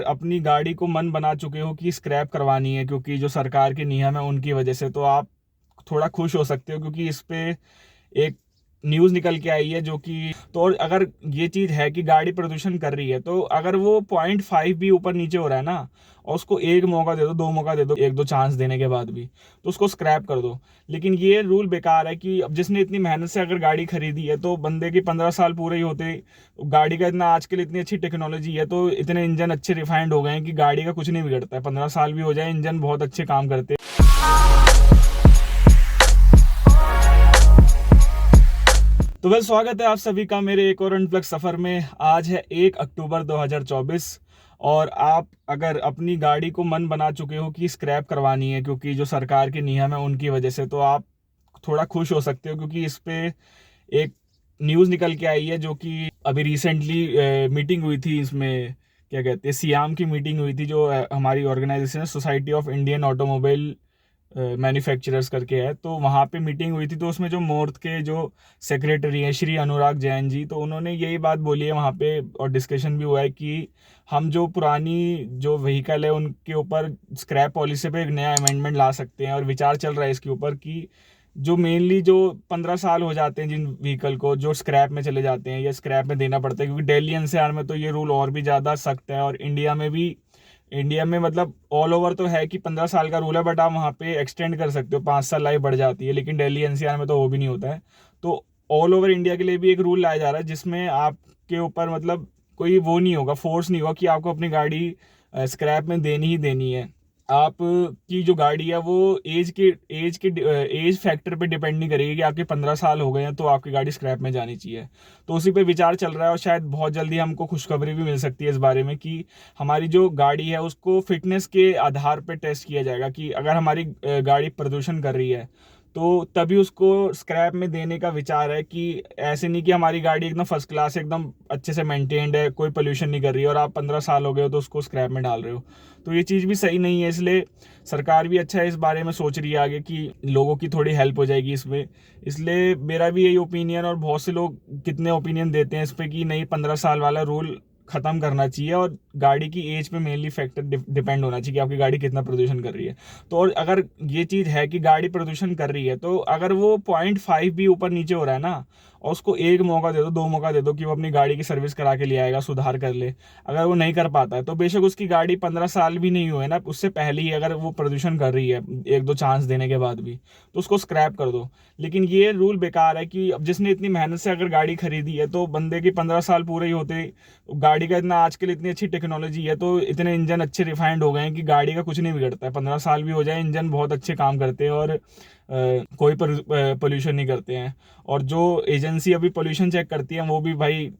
अपनी गाड़ी को मन बना चुके हो कि स्क्रैप करवानी है, क्योंकि जो सरकार के नियम है उनकी वजह से, तो आप थोड़ा खुश हो सकते हो, क्योंकि इस पे एक न्यूज़ निकल के आई है जो कि तो और अगर ये चीज़ है कि गाड़ी प्रदूषण कर रही है, तो अगर वो 0.5 भी ऊपर नीचे हो रहा है ना, और उसको एक मौका दे दो, दो मौका दे दो, एक दो चांस देने के बाद भी, तो उसको स्क्रैप कर दो। लेकिन ये रूल बेकार है कि अब जिसने इतनी मेहनत से अगर गाड़ी खरीदी है, तो बंदे की 15 साल पूरे ही होते, गाड़ी का इतना आजकल इतनी अच्छी टेक्नोलॉजी है, तो इतने इंजन अच्छे रिफाइंड हो गए हैं कि गाड़ी का कुछ नहीं बिगड़ता है। 15 साल भी हो जाए, इंजन बहुत अच्छे काम करते हैं। तो वेल, स्वागत है आप सभी का मेरे एक और अनप्लग सफ़र में। आज है 1 अक्टूबर 2024, और आप अगर अपनी गाड़ी को मन बना चुके हो कि स्क्रैप करवानी है, क्योंकि जो सरकार के नियम है उनकी वजह से, तो आप थोड़ा खुश हो सकते हो, क्योंकि इस पे एक न्यूज़ निकल के आई है जो कि अभी रिसेंटली मीटिंग हुई थी। इसमें क्या कहते हैं, सियाम की मीटिंग हुई थी, जो हमारी ऑर्गेनाइजेशन है, society of Indian automobile manufacturers करके है। तो वहाँ पे मीटिंग हुई थी, तो उसमें जो मोर्थ के जो सेक्रेटरी हैं श्री अनुराग जैन जी, तो उन्होंने यही बात बोली है वहाँ पे, और डिस्कशन भी हुआ है कि हम जो पुरानी जो व्हीकल है उनके ऊपर स्क्रैप पॉलिसी पे एक नया अमेंडमेंट ला सकते हैं। और विचार चल रहा है इसके ऊपर कि जो मेनली जो 15 साल हो जाते हैं जिन व्हीकल को, जो स्क्रैप में चले जाते हैं या स्क्रैप में देना पड़ता है, क्योंकि दिल्ली एनसीआर में तो ये रूल और भी ज़्यादा सख्त है, और इंडिया में मतलब ऑल ओवर तो है कि 15 साल का रूल है, बट आप वहाँ पे एक्सटेंड कर सकते हो, 5 साल लाइफ बढ़ जाती है। लेकिन दिल्ली एनसीआर में तो वो भी नहीं होता है। तो ऑल ओवर इंडिया के लिए भी एक रूल लाया जा रहा है, जिसमें आपके ऊपर मतलब कोई वो नहीं होगा, फोर्स नहीं होगा कि आपको अपनी गाड़ी स्क्रैप में देनी ही देनी है। आप की जो गाड़ी है वो एज फैक्टर पे डिपेंड नहीं करेगी कि आपके 15 साल हो गए हैं तो आपकी गाड़ी स्क्रैप में जानी चाहिए। तो उसी पे विचार चल रहा है, और शायद बहुत जल्दी हमको खुशखबरी भी मिल सकती है इस बारे में कि हमारी जो गाड़ी है उसको फिटनेस के आधार पे टेस्ट किया जाएगा, कि अगर हमारी गाड़ी प्रदूषण कर रही है तो तभी उसको स्क्रैप में देने का विचार है। कि ऐसे नहीं कि हमारी गाड़ी एकदम फर्स्ट क्लास एकदम अच्छे से मेंटेन्ड है, कोई पोल्यूशन नहीं कर रही है, और आप 15 साल हो गए हो तो उसको स्क्रैप में डाल रहे हो। तो ये चीज़ भी सही नहीं है, इसलिए सरकार भी अच्छा है इस बारे में सोच रही है आगे कि लोगों की थोड़ी हेल्प हो जाएगी इसमें। इसलिए मेरा भी यही ओपिनियन, और बहुत से लोग कितने ओपिनियन देते हैं इस पर कि नहीं, 15 साल वाला रूल ख़त्म करना चाहिए, और गाड़ी की एज पे मेनली फैक्टर डिपेंड होना चाहिए कि आपकी गाड़ी कितना प्रदूषण कर रही है। तो और अगर ये चीज़ है कि गाड़ी प्रदूषण कर रही है, तो अगर वो 0.5 भी ऊपर नीचे हो रहा है ना, और उसको एक मौका दे दो, दो मौका दे दो कि वो अपनी गाड़ी की सर्विस करा के ले आएगा, सुधार कर ले। अगर वो नहीं कर पाता है, तो बेशक उसकी गाड़ी 15 साल भी नहीं हुए ना, उससे पहले ही अगर वो प्रदूषण कर रही है, एक दो चांस देने के बाद भी, तो उसको स्क्रैप कर दो। लेकिन ये रूल बेकार है कि अब जिसने इतनी मेहनत से अगर गाड़ी खरीदी है, तो बंदे की 15 साल पूरे ही होते, गाड़ी का इतना आजकल इतनी अच्छी टेक्नोलॉजी है, तो इतने इंजन अच्छे रिफाइंड हो गए हैं कि गाड़ी का कुछ नहीं बिगड़ता है। 15 साल भी हो जाए, इंजन बहुत अच्छे काम करते हैं, और कोई पोल्यूशन नहीं करते हैं। और जो एजेंसी अभी पोल्यूशन चेक करती है, वो भी भाई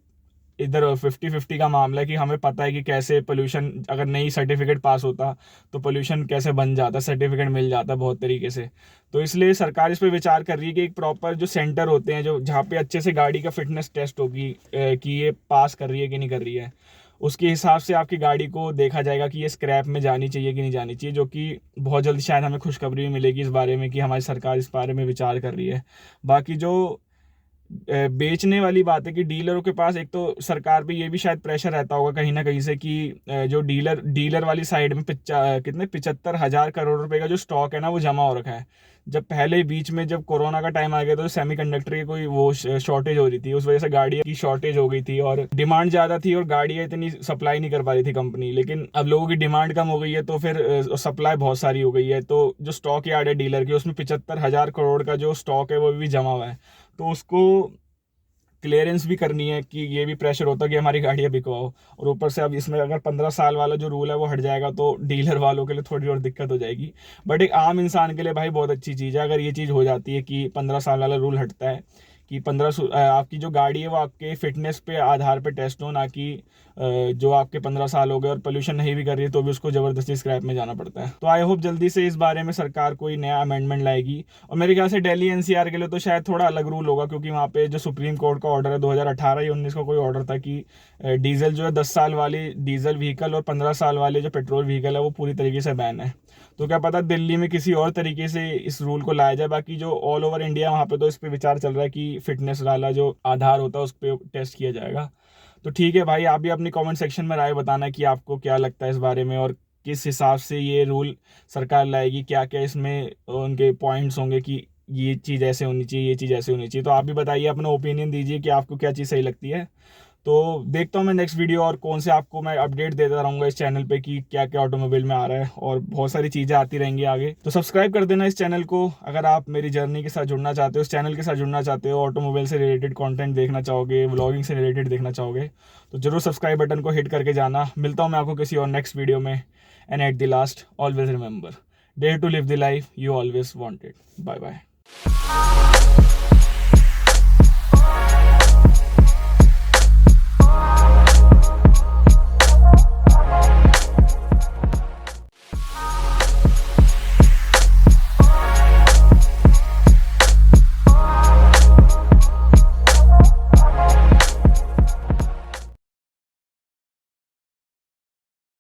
इधर 50-50 का मामला है, कि हमें पता है कि कैसे पोल्यूशन, अगर नई सर्टिफिकेट पास होता तो पोल्यूशन कैसे बन जाता, सर्टिफिकेट मिल जाता बहुत तरीके से। तो इसलिए सरकार इस पर विचार कर रही है कि एक प्रॉपर जो सेंटर होते हैं, जो जहाँ पे अच्छे से गाड़ी का फिटनेस टेस्ट होगी कि ये पास कर रही है कि नहीं कर रही है, उसके हिसाब से आपकी गाड़ी को देखा जाएगा कि ये स्क्रैप में जानी चाहिए कि नहीं जानी चाहिए। जो कि बहुत जल्दी शायद हमें खुशखबरी भी मिलेगी इस बारे में कि हमारी सरकार इस बारे में विचार कर रही है। बाकी जो बेचने वाली बात है कि डीलरों के पास, एक तो सरकार पे ये भी शायद प्रेशर रहता होगा कहीं ना कहीं से कि जो डीलर वाली साइड में कितने 75,000 करोड़ रुपए का जो स्टॉक है ना, वो जमा हो रखा है। जब पहले बीच में जब कोरोना का टाइम आ गया, तो सेमीकंडक्टर की कोई वो शॉर्टेज हो रही थी, उस वजह से गाड़ी की शॉर्टेज हो गई थी, और डिमांड ज़्यादा थी, और गाड़ियाँ इतनी सप्लाई नहीं कर पा रही थी कंपनी। लेकिन अब लोगों की डिमांड कम हो गई है, तो फिर सप्लाई बहुत सारी हो गई है, तो जो स्टॉक यार्ड है डीलर की, उसमें 75,000 करोड़ का जो स्टॉक है वो भी जमा हुआ है। तो उसको क्लियरेंस भी करनी है, कि ये भी प्रेशर होता है कि हमारी गाड़ियाँ बिकवाओ। और ऊपर से अब इसमें अगर 15 साल वाला जो रूल है वो हट जाएगा, तो डीलर वालों के लिए थोड़ी और दिक्कत हो जाएगी। बट एक आम इंसान के लिए भाई बहुत अच्छी चीज़ है अगर ये चीज़ हो जाती है कि 15 साल वाला रूल हटता है, कि आपकी जो गाड़ी है वो आपके फिटनेस पे आधार पे टेस्ट हो, ना कि जो आपके 15 साल हो गए और पोल्यूशन नहीं भी कर रही है तो भी उसको ज़बरदस्ती स्क्रैप में जाना पड़ता है। तो आई होप जल्दी से इस बारे में सरकार कोई नया अमेंडमेंट लाएगी। और मेरे ख्याल से दिल्ली एनसीआर के लिए तो शायद थोड़ा अलग रूल होगा, क्योंकि वहाँ पे जो सुप्रीम कोर्ट का ऑर्डर है 2018 या 19 का कोई ऑर्डर था कि डीजल जो है 10 साल वाली डीजल व्हीकल और 15 साल वाले जो पेट्रोल व्हीकल है वो पूरी तरीके से बैन है। तो क्या पता दिल्ली में किसी और तरीके से इस रूल को लाया जाए। बाकी जो ऑल ओवर इंडिया वहाँ पे तो इस पर विचार चल रहा है कि फिटनेस वाला जो आधार होता है उस पर टेस्ट किया जाएगा। तो ठीक है भाई, आप भी अपनी कमेंट सेक्शन में राय बताना कि आपको क्या लगता है इस बारे में, और किस हिसाब से ये रूल सरकार लाएगी, क्या क्या इसमें उनके पॉइंट्स होंगे कि ये चीज़ ऐसे होनी चाहिए, ये चीज़ ऐसे होनी चाहिए। तो आप भी बताइए, अपना ओपिनियन दीजिए कि आपको क्या चीज़ सही लगती है। तो देखता हूँ मैं नेक्स्ट वीडियो, और कौन से आपको मैं अपडेट देता रहूँगा इस चैनल पे कि क्या क्या ऑटोमोबाइल में आ रहा है, और बहुत सारी चीज़ें आती रहेंगी आगे। तो सब्सक्राइब कर देना इस चैनल को अगर आप मेरी जर्नी के साथ जुड़ना चाहते हो, इस चैनल के साथ जुड़ना चाहते हो, ऑटोमोबाइल से रिलेटेड कंटेंट देखना चाहोगे, व्लॉगिंग से रिलेटेड देखना चाहोगे, तो जरूर सब्सक्राइब बटन को हिट करके जाना। मिलता हूँ मैं आपको किसी और नेक्स्ट वीडियो में। And at the last, always remember, dare to live the life you always wanted. Bye bye.